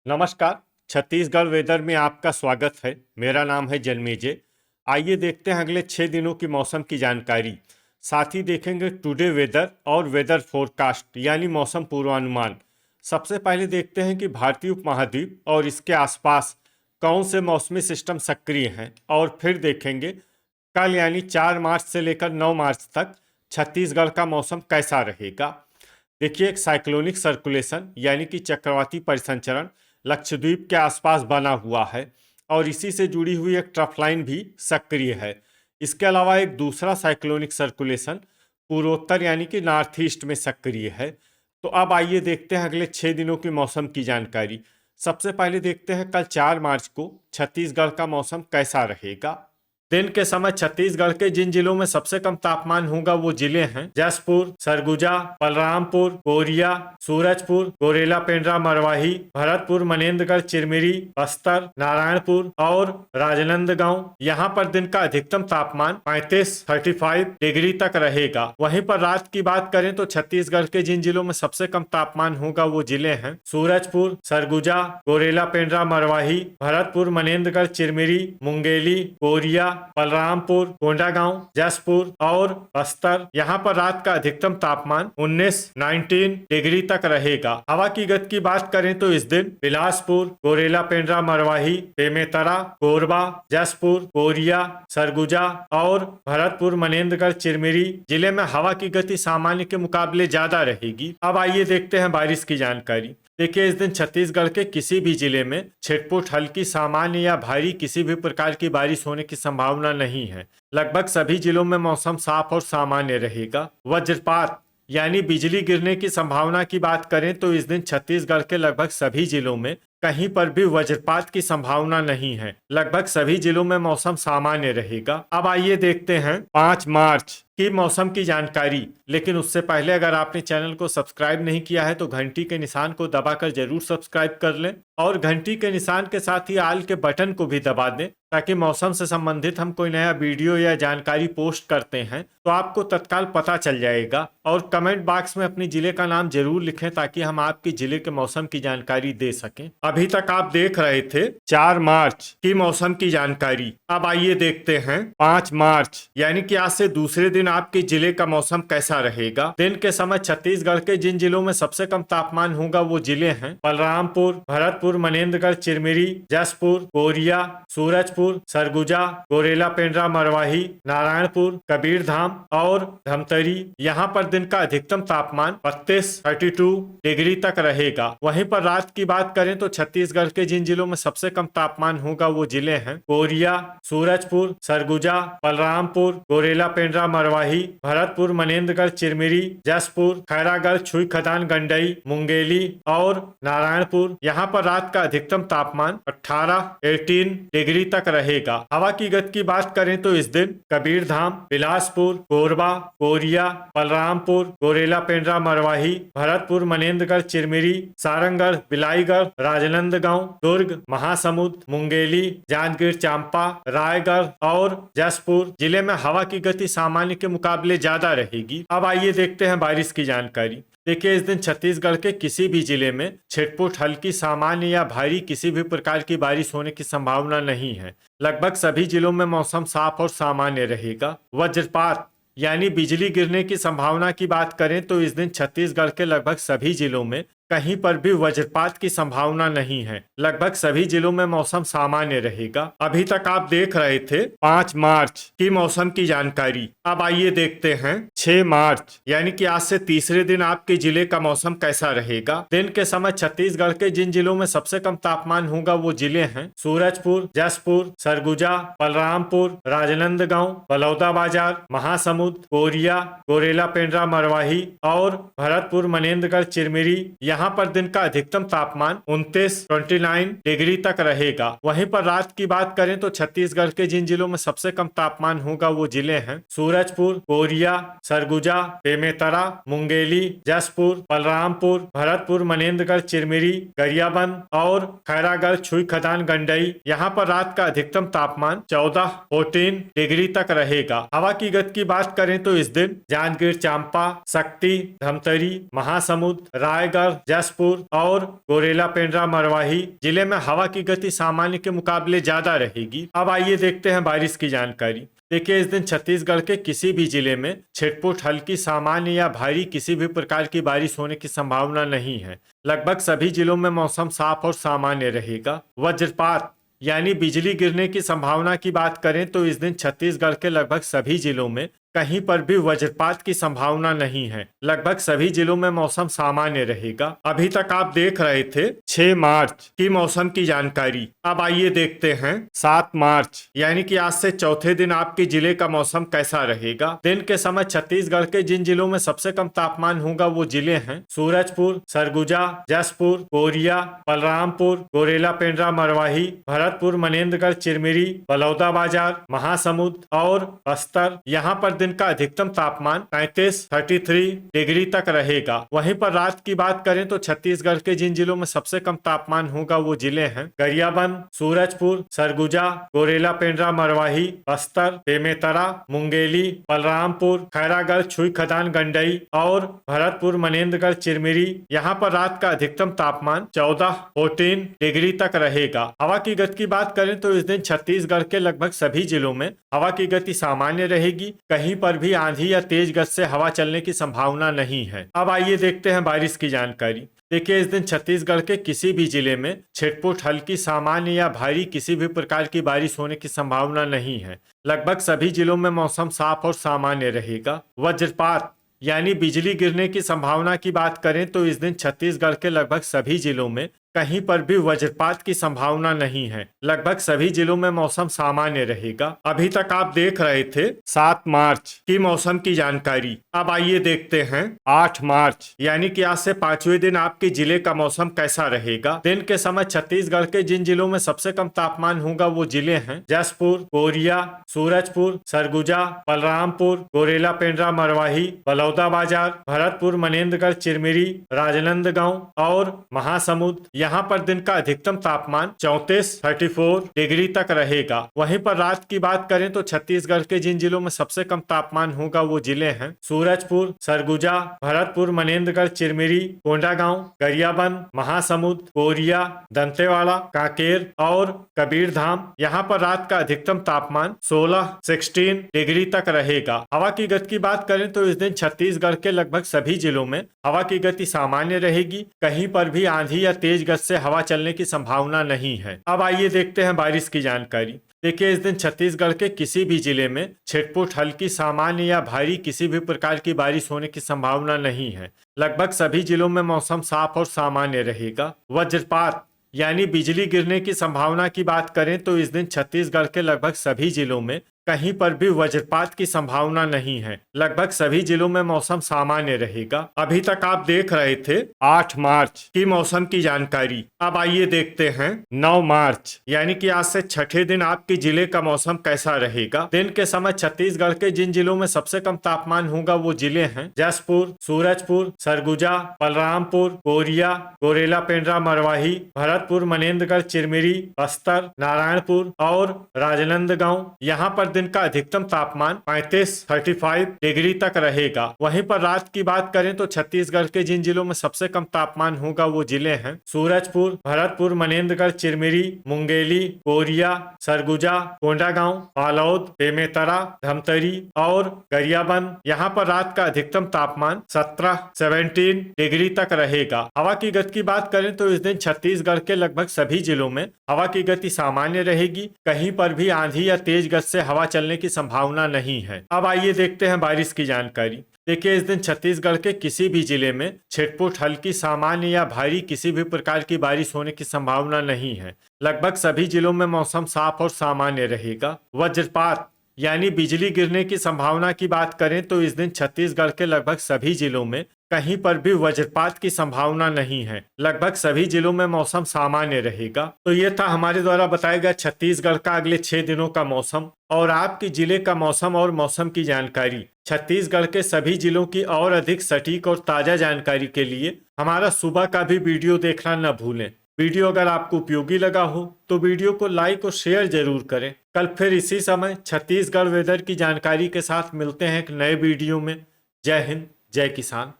नमस्कार। छत्तीसगढ़ वेदर में आपका स्वागत है। मेरा नाम है जन्मेजय। आइए देखते हैं अगले 6 दिनों की मौसम की जानकारी। साथ ही देखेंगे टुडे वेदर और वेदर फोरकास्ट यानी मौसम पूर्वानुमान। सबसे पहले देखते हैं कि भारतीय उपमहाद्वीप और इसके आसपास कौन से मौसमी सिस्टम सक्रिय हैं, और फिर देखेंगे कल यानी 4 मार्च से लेकर 9 मार्च तक छत्तीसगढ़ का मौसम कैसा रहेगा। देखिए, एक साइक्लोनिक सर्कुलेशन यानी कि चक्रवाती परिसंचरण लक्षद्वीप के आसपास बना हुआ है, और इसी से जुड़ी हुई एक ट्रफ लाइन भी सक्रिय है। इसके अलावा एक दूसरा साइक्लोनिक सर्कुलेशन पूर्वोत्तर यानी कि नॉर्थ ईस्ट में सक्रिय है। तो अब आइए देखते हैं अगले 6 दिनों की मौसम की जानकारी। सबसे पहले देखते हैं कल 4 मार्च को छत्तीसगढ़ का मौसम कैसा रहेगा। दिन के समय छत्तीसगढ़ के जिन जिलों में सबसे कम तापमान होगा वो जिले हैं जसपुर, सरगुजा, बलरामपुर, कोरिया, सूरजपुर, गोरेला पेंड्रा मरवाही, भरतपुर, मनेन्द्रगढ़, चिरमिरी, बस्तर, नारायणपुर और राजनांदगांव। यहाँ पर दिन का अधिकतम तापमान 35 डिग्री तक रहेगा। वहीं पर रात की बात करें तो छत्तीसगढ़ के जिन जिलों में सबसे कम तापमान होगा वो जिले हैं सूरजपुर, सरगुजा, गोरेला पेंड्रा मरवाही, भरतपुर, मनेन्द्रगढ़, चिरमिरी, मुंगेली, कोरिया, बलरामपुर, कोंडागांव, जसपुर और बस्तर। यहाँ पर रात का अधिकतम तापमान 19 डिग्री तक रहेगा। हवा की गति की बात करें तो इस दिन बिलासपुर, गोरेला पेंड्रा मरवाही, बेमेतरा, कोरबा, जसपुर, कोरिया, सरगुजा और भरतपुर, मनेन्द्रगढ़, चिरमिरी जिले में हवा की गति सामान्य के मुकाबले ज्यादा रहेगी। अब आइए देखते हैं बारिश की जानकारी। देखिए, इस दिन छत्तीसगढ़ के किसी भी जिले में छिटपुट, हल्की, सामान्य या भारी किसी भी प्रकार की बारिश होने की संभावना नहीं है। लगभग सभी जिलों में मौसम साफ और सामान्य रहेगा। वज्रपात यानी बिजली गिरने की संभावना की बात करें तो इस दिन छत्तीसगढ़ के लगभग सभी जिलों में कहीं पर भी वज्रपात की संभावना नहीं है। लगभग सभी जिलों में मौसम सामान्य रहेगा। अब आइए देखते हैं 5 मार्च की मौसम की जानकारी। लेकिन उससे पहले अगर आपने चैनल को सब्सक्राइब नहीं किया है तो घंटी के निशान को दबाकर जरूर सब्सक्राइब कर लें, और घंटी के निशान के साथ ही आल के बटन को भी दबा दें, ताकि मौसम से संबंधित हम कोई नया वीडियो या जानकारी पोस्ट करते हैं तो आपको तत्काल पता चल जाएगा। और कमेंट बॉक्स में अपने जिले का नाम जरूर लिखें ताकि हम आपके जिले के मौसम की जानकारी दे सकें। अभी तक आप देख रहे थे 4 मार्च की मौसम की जानकारी। अब आइए देखते हैं 5 मार्च यानी कि आज से दूसरे दिन आपके जिले का मौसम कैसा रहेगा। दिन के समय छत्तीसगढ़ के जिन जिलों में सबसे कम तापमान होगा वो जिले हैं बलरामपुर, भरतपुर, मनेन्द्रगढ़, चिरमिरी, जसपुर, कोरिया, सूरजपुर, सरगुजा, गोरेला पेंड्रा मरवाही, नारायणपुर, कबीरधाम और धमतरी। यहाँ पर दिन का अधिकतम तापमान 32 डिग्री तक रहेगा। वहीं पर रात की बात करें तो छत्तीसगढ़ के जिन जिलों में सबसे कम तापमान होगा वो जिले हैं कोरिया, सूरजपुर, सरगुजा, बलरामपुर, गोरेला पेंड्रा मरवाही, भरतपुर, मनेन्द्रगढ़, चिरमिरी, जसपुर, खैरागढ़, छुई खदान, गंडई, मुंगेली और नारायणपुर। यहाँ पर रात का अधिकतम तापमान 18 डिग्री तक रहेगा। हवा की गति की बात करें तो इस दिन कबीरधाम, बिलासपुर, कोरबा, कोरिया, बलरामपुर, गोरेला पेंड्रा मरवाही, भरतपुर, मनेन्द्रगढ़, चिरमिरी, सारंगढ़, बिलाईगढ़, राजनांदगांव, दुर्ग, महासमुंद, मुंगेली, जांजगीर चांपा, रायगढ़ और जसपुर जिले में हवा की गति सामान्य के मुकाबले ज्यादा रहेगी। अब आइए देखते हैं बारिश की जानकारी। देखिए, इस दिन छत्तीसगढ़ के किसी भी जिले में छिटपुट, हल्की, सामान्य या भारी किसी भी प्रकार की बारिश होने की संभावना नहीं है। लगभग सभी जिलों में मौसम साफ और सामान्य रहेगा। वज्रपात यानी बिजली गिरने की संभावना की बात करें तो इस दिन छत्तीसगढ़ के लगभग सभी जिलों में कहीं पर भी वज्रपात की संभावना नहीं है। लगभग सभी जिलों में मौसम सामान्य रहेगा। अभी तक आप देख रहे थे 5 मार्च की मौसम की जानकारी। अब आइए देखते हैं 6 मार्च यानी कि आज से तीसरे दिन आपके जिले का मौसम कैसा रहेगा। दिन के समय छत्तीसगढ़ के जिन जिलों में सबसे कम तापमान होगा वो जिले हैं सूरजपुर, जसपुर, सरगुजा, बलरामपुर, राजनांदगांव, बलौदाबाजार, महासमुंद, कोरिया, गोरेला पेंड्रा मरवाही और भरतपुर, मनेन्द्रगढ़, चिरमिरी। यहाँ पर दिन का अधिकतम तापमान 29 डिग्री तक रहेगा। वहीं पर रात की बात करें तो छत्तीसगढ़ के जिन जिलों में सबसे कम तापमान होगा वो जिले हैं सूरजपुर, कोरिया, सरगुजा, बेमेतरा, मुंगेली, जसपुर, बलरामपुर, भरतपुर, मनेन्द्रगढ़, चिरमिरी, गरियाबंद और खैरागढ़, छुई खदान, गंडई। यहाँ पर रात का अधिकतम तापमान 14 डिग्री तक रहेगा। हवा की गति की बात करें तो इस दिन जांजगीर चांपा, शक्ति, धमतरी, महासमुंद, रायगढ़, जसपुर और गोरेला पेंड्रा मरवाही जिले में हवा की गति सामान्य के मुकाबले ज्यादा रहेगी। अब आइए देखते हैं बारिश की जानकारी। देखिए, इस दिन छत्तीसगढ़ के किसी भी जिले में छिटपुट हल्की सामान्य या भारी किसी भी प्रकार की बारिश होने की संभावना नहीं है। लगभग सभी जिलों में मौसम साफ और सामान्य रहेगा। वज्रपात यानी बिजली गिरने की संभावना की बात करें तो इस दिन छत्तीसगढ़ के लगभग सभी जिलों में कहीं पर भी वज्रपात की संभावना नहीं है। लगभग सभी जिलों में मौसम सामान्य रहेगा। अभी तक आप देख रहे थे 6 मार्च की मौसम की जानकारी। अब आइए देखते हैं 7 मार्च यानी कि आज से चौथे दिन आपके जिले का मौसम कैसा रहेगा। दिन के समय छत्तीसगढ़ के जिन जिलों में सबसे कम तापमान होगा वो जिले हैं सूरजपुर, सरगुजा, जसपुर, कोरिया, बलरामपुर, गोरेला पेंड्रा मरवाही, भरतपुर, मनेन्द्रगढ़, चिरमिरी, बलौदाबाजार, महासमुंद और बस्तर। यहाँ पर दिन का अधिकतम तापमान 33 डिग्री तक रहेगा। वहीं पर रात की बात करें तो छत्तीसगढ़ के जिन जिलों में सबसे कम तापमान होगा वो जिले हैं गरियाबंद, सूरजपुर, सरगुजा, गोरेला पेंड्रा मरवाही, बस्तर, बेमेतरा, मुंगेली, बलरामपुर, खैरागढ़, छुई खदान, गंडई और भरतपुर, मनेन्द्रगढ़, चिरमिरी। यहाँ पर रात का अधिकतम तापमान 14 डिग्री तक रहेगा। हवा की गति की बात करें तो इस दिन छत्तीसगढ़ के लगभग सभी जिलों में हवा की गति सामान्य रहेगी। कहीं पर भी आंधी या तेज गति से हवा चलने की संभावना नहीं है। अब आइए देखते हैं बारिश की जानकारी। देखिए, इस दिन छत्तीसगढ़ के किसी भी जिले में छिटपुट हल्की सामान्य या भारी किसी भी प्रकार की बारिश होने की संभावना नहीं है। लगभग सभी जिलों में मौसम साफ और सामान्य रहेगा। वज्रपात यानी बिजली गिरने की संभावना की बात करें तो इस दिन छत्तीसगढ़ के लगभग सभी जिलों में कहीं पर भी वज्रपात की संभावना नहीं है। लगभग सभी जिलों में मौसम सामान्य रहेगा। अभी तक आप देख रहे थे 7 मार्च की मौसम की जानकारी। अब आइए देखते हैं 8 मार्च यानी कि आज से 5वें दिन आपके जिले का मौसम कैसा रहेगा। दिन के समय छत्तीसगढ़ के जिन जिलों में सबसे कम तापमान होगा वो जिले हैं जसपुर, कोरिया, सूरजपुर, सरगुजा, बलरामपुर, गोरेला पेंड्रा मरवाही, बलौदाबाजार, भरतपुर, मनेन्द्रगढ़, चिरमिरी, राजनांदगांव और महासमुंद। यहाँ पर दिन का अधिकतम तापमान 34 डिग्री तक रहेगा। वहीं पर रात की बात करें तो छत्तीसगढ़ के जिन जिलों में सबसे कम तापमान होगा वो जिले हैं सूरजपुर, सरगुजा, भरतपुर, मनेन्द्रगढ़, चिरमिरी, कोंडागांव, गरियाबंद, महासमुंद, कोरिया, दंतेवाड़ा, कांकेर और कबीरधाम। यहाँ पर रात का अधिकतम तापमान 16 डिग्री तक रहेगा। हवा की गति की बात करें तो इस दिन छत्तीसगढ़ के लगभग सभी जिलों में हवा की गति सामान्य रहेगी। कहीं पर भी आंधी या तेज गति से हवा चलने की संभावना नहीं है। अब आइए देखते हैं बारिश की जानकारी। देखिए, इस दिन छत्तीसगढ़ के किसी भी जिले में छिटपुट हल्की सामान्य या भारी किसी भी प्रकार की बारिश होने की संभावना नहीं है। लगभग सभी जिलों में मौसम साफ और सामान्य रहेगा। वज्रपात यानी बिजली गिरने की संभावना की बात करें तो इस दिन छत्तीसगढ़ के लगभग सभी जिलों में कहीं पर भी वज्रपात की संभावना नहीं है। लगभग सभी जिलों में मौसम सामान्य रहेगा। अभी तक आप देख रहे थे 8 मार्च की मौसम की जानकारी। अब आइए देखते हैं 9 मार्च यानी कि आज से छठे दिन आपके जिले का मौसम कैसा रहेगा। दिन के समय छत्तीसगढ़ के जिन जिलों में सबसे कम तापमान होगा वो जिले हैं जसपुर, सूरजपुर, सरगुजा, बलरामपुर, कोरिया, गोरेला पेंड्रा मरवाही, भरतपुर, मनेन्द्रगढ़, चिरमिरी, बस्तर, नारायणपुर और राजनांदगांव। यहाँ पर दिन का अधिकतम तापमान 35 डिग्री तक रहेगा। वहीं पर रात की बात करें तो छत्तीसगढ़ के जिन जिलों में सबसे कम तापमान होगा वो जिले हैं सूरजपुर, भरतपुर, मनेन्द्रगढ़, चिरमिरी, मुंगेली, कोरिया, सरगुजा, कोंडागांव, बालोद, बेमेतरा, धमतरी और गरियाबंद। यहाँ पर रात का अधिकतम तापमान 17 डिग्री तक रहेगा। हवा की गति की बात करें तो इस दिन छत्तीसगढ़ के लगभग सभी जिलों में हवा की गति सामान्य रहेगी। कहीं पर भी आंधी या तेज गति से हवा चलने की संभावना नहीं है। अब आइए देखते हैं बारिश की जानकारी। देखिए, इस दिन छत्तीसगढ़ के किसी भी जिले में छिटपुट हल्की सामान्य या भारी किसी भी प्रकार की बारिश होने की संभावना नहीं है। लगभग सभी जिलों में मौसम साफ और सामान्य रहेगा। वज्रपात यानी बिजली गिरने की संभावना की बात करें तो इस दिन छत्तीसगढ़ के लगभग सभी जिलों में कहीं पर भी वज्रपात की संभावना नहीं है। लगभग सभी जिलों में मौसम सामान्य रहेगा। तो ये था हमारे द्वारा बताया गया छत्तीसगढ़ का अगले 6 दिनों का मौसम और आपके जिले का मौसम और मौसम की जानकारी। छत्तीसगढ़ के सभी जिलों की और अधिक सटीक और ताजा जानकारी के लिए हमारा सुबह का भी वीडियो देखना न भूलें। वीडियो अगर आपको उपयोगी लगा हो तो वीडियो को लाइक और शेयर जरूर करें। कल फिर इसी समय छत्तीसगढ़ वेदर की जानकारी के साथ मिलते हैं एक नए वीडियो में। जय हिंद, जय किसान।